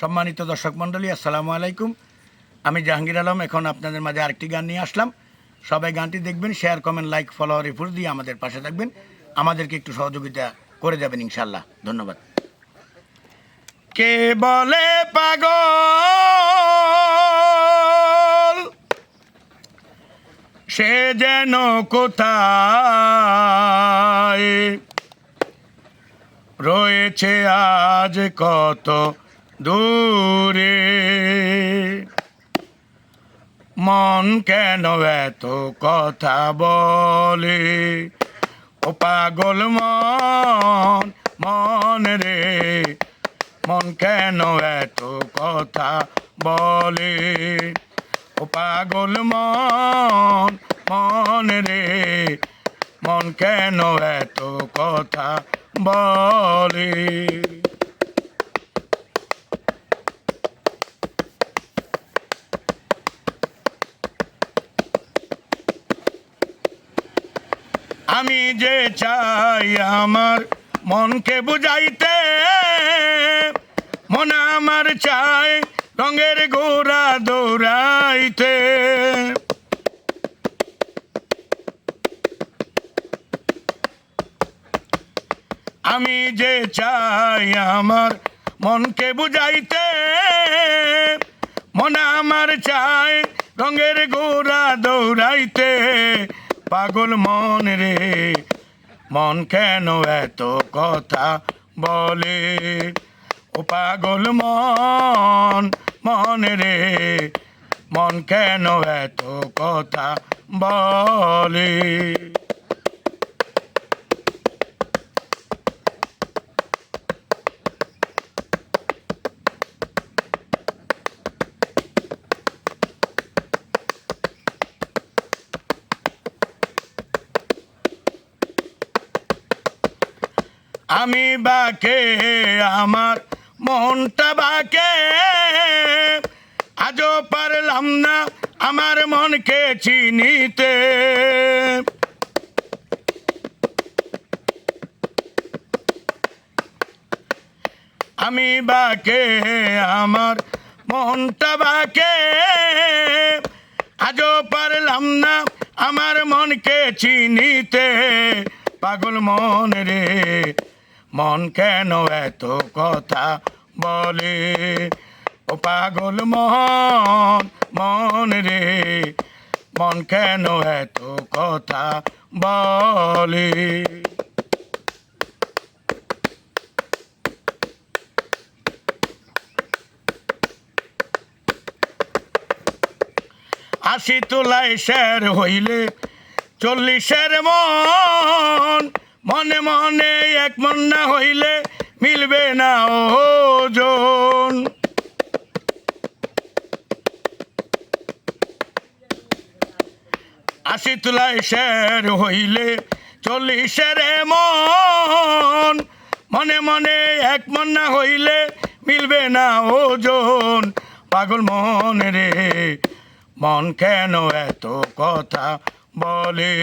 সম্মানিত দর্শক মণ্ডলী, আসসালামু আলাইকুম। আমি জাহাঙ্গীর আলম এখন আপনাদের মাঝে আরেকটি গান নিয়ে আসলাম। সবাই গানটি দেখবেন, share, comment, like, follow, report দিয়ে আমাদের পাশে থাকবেন, আমাদেরকে একটু সহযোগিতা করে যাবেন ইনশাল্লাহ। ধন্যবাদ। কে বলে পাগল, সে যেন কোথায় রয়েছে আজ কত দূরে। মন কেন এত কথা বলে, ও পাগল মন, মন রে, মন কেন এত কথা বলে, ও পাগল মন, মন রে, মন কেন এত কথা বলে। আমি যে চাই আমার মনকে বুঝাইতে, মন আমার চাই রঙের ঘোড়া দৌড়াইতে। আমি যে চাই আমার মনকে বুঝাইতে, মন আমার চাই রঙের ঘোড়া দৌড়াইতে। পাগল মন রে, মন কেন এত কথা বলে, ও পাগল মন, মন রে, মন কেন এত কথা বলে। আমি বাকে, আমার মনটা বাকে, আজও পারলাম না আমার মনকে চিনিতে। আমি বাকে, আমার মনটা বাকে, আজও পারলাম না আমার মনকে চিনিতে। পাগল মন রে, মন কেন এত কথা বলে, ও পাগল মন, মন রে, মন কেন এত কথা বলে। আশি তোলায় শের হইলে 40-এর মন, মনে মনে এক মন না হইলে মিলবে না ওজন। আশি তোলায় শের হইলে 40-এর মন, মনে মনে এক মন না হইলে মিলবে না ওজন। পাগল মন রে, মন কেন এত কথা বলে,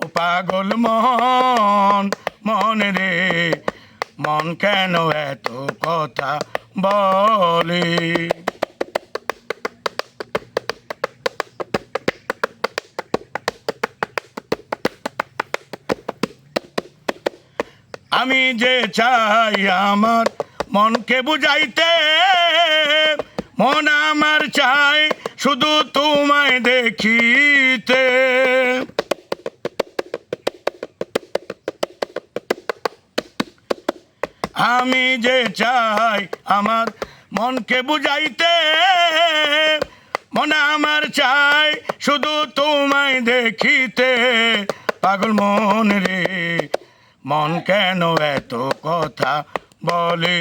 ও পাগল মন, মন রে, মন কেন এত কথা বলে। আমি যে চাই আমার মনকে বুঝাইতে, মন আমার চাই শুধু তোমায় দেখিতে। আমি যে চাই আমার মনকে বুঝাইতে, মন আমার চাই শুধু তোমায় দেখিতে। পাগল মন রে, মন কেন এত কথা বলে,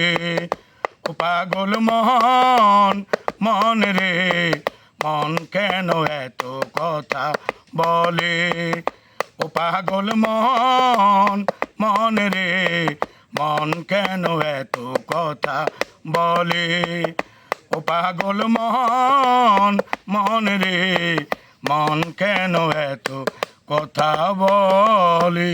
ও পাগল মন, মন রে, মন কেন এত কথা বলে, ও পাগল মন, মন রে, মন কেন এত কথা বলে, ও পাগল মন, মন রে, মন কেন এত কথা বলে।